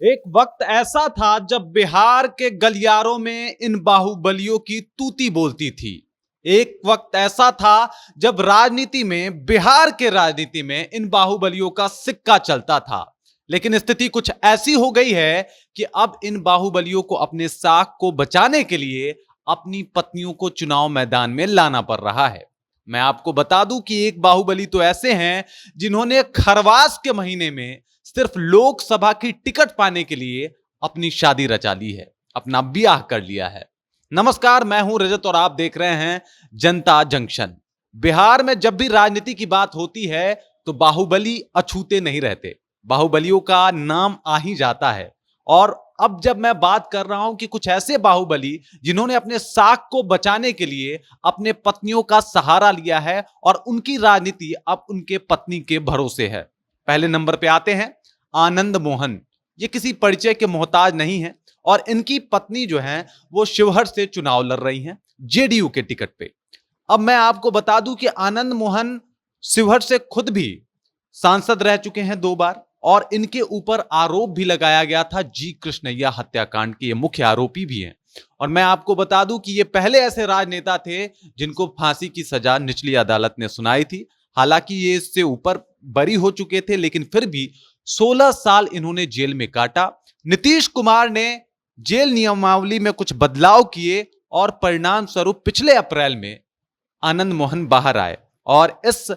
एक वक्त ऐसा था जब बिहार के गलियारों में इन बाहुबलियों की तूती बोलती थी। एक वक्त ऐसा था जब राजनीति में, बिहार के राजनीति में इन बाहुबलियों का सिक्का चलता था। लेकिन स्थिति कुछ ऐसी हो गई है कि अब इन बाहुबलियों को अपने साख को बचाने के लिए अपनी पत्नियों को चुनाव मैदान में लाना पड़ रहा है। मैं आपको बता दूं कि एक बाहुबली तो ऐसे हैं जिन्होंने खरवास के महीने में सिर्फ लोकसभा की टिकट पाने के लिए अपनी शादी रचा ली है, अपना ब्याह कर लिया है। नमस्कार, मैं हूं रजत और आप देख रहे हैं जनता जंक्शन। बिहार में जब भी राजनीति की बात होती है तो बाहुबली अछूते नहीं रहते, बाहुबलियों का नाम आ ही जाता है। और अब जब मैं बात कर रहा हूं कि कुछ ऐसे बाहुबली जिन्होंने अपने साख को बचाने के लिए अपने पत्नियों का सहारा लिया है और उनकी राजनीति अब उनके पत्नी के भरोसे है। पहले नंबर पे आते हैं आनंद मोहन। ये किसी परिचय के मोहताज नहीं है और इनकी पत्नी जो है वो शिवहर से चुनाव लड़ रही हैं जेडीयू के टिकट पे। अब मैं आपको बता दूं कि आनंद मोहन शिवहर से खुद भी सांसद रह चुके हैं 2 बार और इनके ऊपर आरोप भी लगाया गया था जी कृष्णैया हत्याकांड के, ये मुख्य आरोपी भी हैं। और मैं आपको बता दूं कि ये पहले ऐसे राजनेता थे जिनको फांसी की सजा निचली अदालत ने सुनाई थी। हालांकि ये इससे ऊपर बरी हो चुके थे, लेकिन फिर भी 16 साल इन्होंने जेल में काटा। नीतीश कुमार ने जेल नियमावली में कुछ बदलाव किए और परिणाम स्वरूप पिछले अप्रैल में आनंद मोहन बाहर आए और इस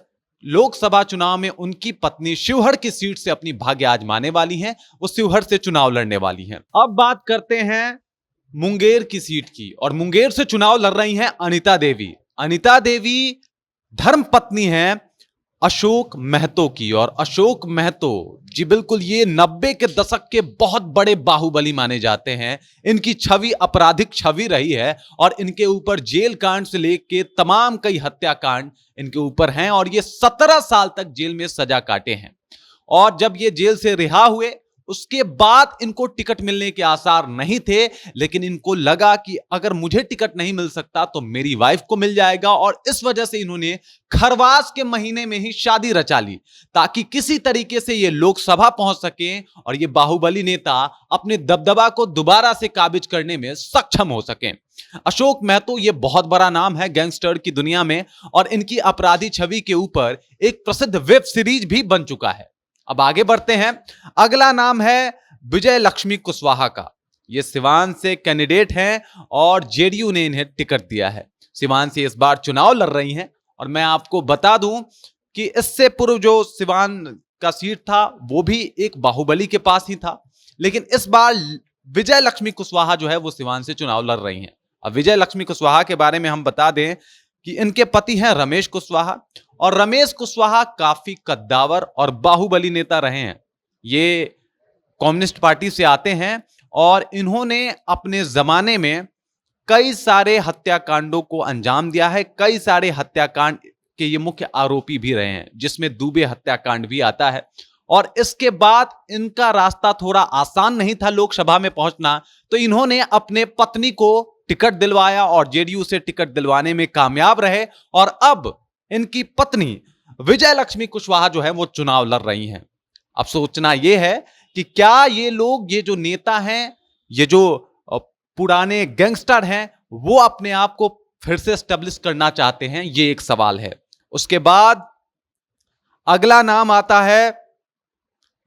लोकसभा चुनाव में उनकी पत्नी शिवहर की सीट से अपनी भाग्य आजमाने वाली हैं। वो शिवहर से चुनाव लड़ने वाली हैं। अब बात करते हैं मुंगेर की सीट की, और मुंगेर से चुनाव लड़ रही हैं अनिता देवी। अनिता देवी धर्म पत्नी हैं अशोक महतो की, और अशोक महतो जी बिल्कुल ये 90 के दशक के बहुत बड़े बाहुबली माने जाते हैं। इनकी छवि आपराधिक छवि रही है और इनके ऊपर जेल कांड से लेके तमाम कई हत्याकांड इनके ऊपर हैं और ये 17 साल तक जेल में सजा काटे हैं। और जब ये जेल से रिहा हुए उसके बाद इनको टिकट मिलने के आसार नहीं थे, लेकिन इनको लगा कि अगर मुझे टिकट नहीं मिल सकता तो मेरी वाइफ को मिल जाएगा, और इस वजह से इन्होंने खरवास के महीने में ही शादी रचा ली ताकि किसी तरीके से ये लोकसभा पहुंच सके और ये बाहुबली नेता अपने दबदबा को दोबारा से काबिज करने में सक्षम हो सके। अशोक महतो ये बहुत बड़ा नाम है गैंगस्टर की दुनिया में और इनकी अपराधी छवि के ऊपर एक प्रसिद्ध वेब सीरीज भी बन चुका है। अब आगे बढ़ते हैं। अगला नाम है विजय लक्ष्मी कुशवाहा का। ये सिवान से कैंडिडेट हैं और जेडीयू ने इन्हें टिकट दिया है। सिवान से इस बार चुनाव लड़ रही हैं और मैं आपको बता दूं कि इससे पूर्व जो सिवान का सीट था वो भी एक बाहुबली के पास ही था, लेकिन इस बार विजय लक्ष्मी कुशवाहा जो है वो सिवान से चुनाव लड़ रही हैं। अब विजय लक्ष्मी कुशवाहा के बारे में हम बता दें कि इनके पति हैं रमेश कुशवाहा, और रमेश कुशवाहा काफी कद्दावर और बाहुबली नेता रहे हैं। ये कम्युनिस्ट पार्टी से आते हैं और इन्होंने अपने जमाने में कई सारे हत्याकांडों को अंजाम दिया है। कई सारे हत्याकांड के ये मुख्य आरोपी भी रहे हैं, जिसमें दुबे हत्याकांड भी आता है। और इसके बाद इनका रास्ता थोड़ा आसान नहीं था लोकसभा में पहुंचना, तो इन्होंने अपने पत्नी को टिकट दिलवाया और जेडीयू से टिकट दिलवाने में कामयाब रहे, और अब इनकी पत्नी विजय लक्ष्मी कुशवाहा जो है वो चुनाव लड़ रही हैं। अब सोचना यह है कि क्या ये लोग, ये जो नेता हैं, ये जो पुराने गैंगस्टर हैं, वो अपने आप को फिर से एस्टेब्लिश करना चाहते हैं? ये एक सवाल है। उसके बाद अगला नाम आता है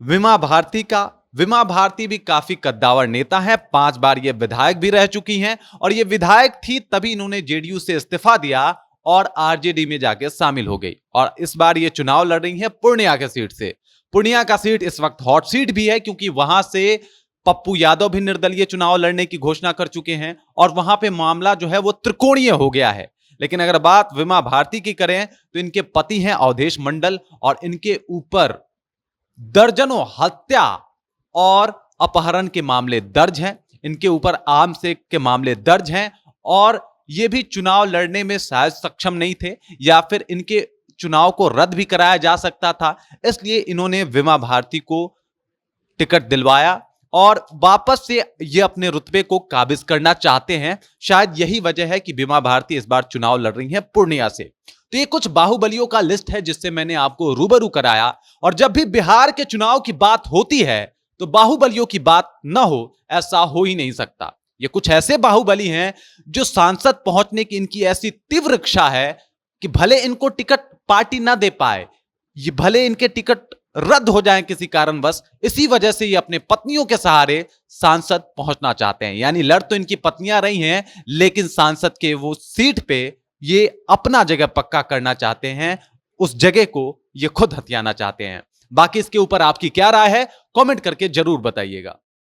विमा भारती का। विमा भारती भी काफी कद्दावर नेता है, 5 बार ये विधायक भी रह चुकी हैं, और ये विधायक थी तभी इन्होंने जेडीयू से इस्तीफा दिया और आरजेडी में जाके शामिल हो गई, और इस बार ये चुनाव लड़ रही है पूर्णिया के सीट से। पूर्णिया का सीट इस वक्त हॉट सीट भी है क्योंकि वहां से पप्पू यादव भी निर्दलीय चुनाव लड़ने की घोषणा कर चुके हैं और वहां पे मामला जो है वो त्रिकोणीय हो गया है। लेकिन अगर बात विमा भारती की करें तो इनके पति हैं अवधेश मंडल, और इनके ऊपर दर्जनों हत्या और अपहरण के मामले दर्ज हैं। इनके ऊपर आर्म्स के मामले दर्ज हैं और ये भी चुनाव लड़ने में शायद सक्षम नहीं थे, या फिर इनके चुनाव को रद्द भी कराया जा सकता था। इसलिए इन्होंने विमा भारती को टिकट दिलवाया और वापस से ये अपने रुतबे को काबिज करना चाहते हैं। शायद यही वजह है कि विमा भारती इस बार चुनाव लड़ रही हैं पूर्णिया से। तो ये कुछ बाहुबलियों का लिस्ट है जिससे मैंने आपको रूबरू कराया। और जब भी बिहार के चुनाव की बात होती है तो बाहुबलियों की बात ना हो, ऐसा हो ही नहीं सकता। ये कुछ ऐसे बाहुबली हैं जो सांसद पहुंचने की इनकी ऐसी तीव्र इच्छा है कि भले इनको टिकट पार्टी ना दे पाए, ये भले इनके टिकट रद्द हो जाएं किसी कारणवश, इसी वजह से ये अपने पत्नियों के सहारे सांसद पहुंचना चाहते हैं। यानी लड़ तो इनकी पत्नियां रही हैं, लेकिन सांसद के वो सीट पे ये अपना जगह पक्का करना चाहते हैं, उस जगह को ये खुद हथियाना चाहते हैं। बाकी इसके ऊपर आपकी क्या राय है, कमेंट करके जरूर बताइएगा।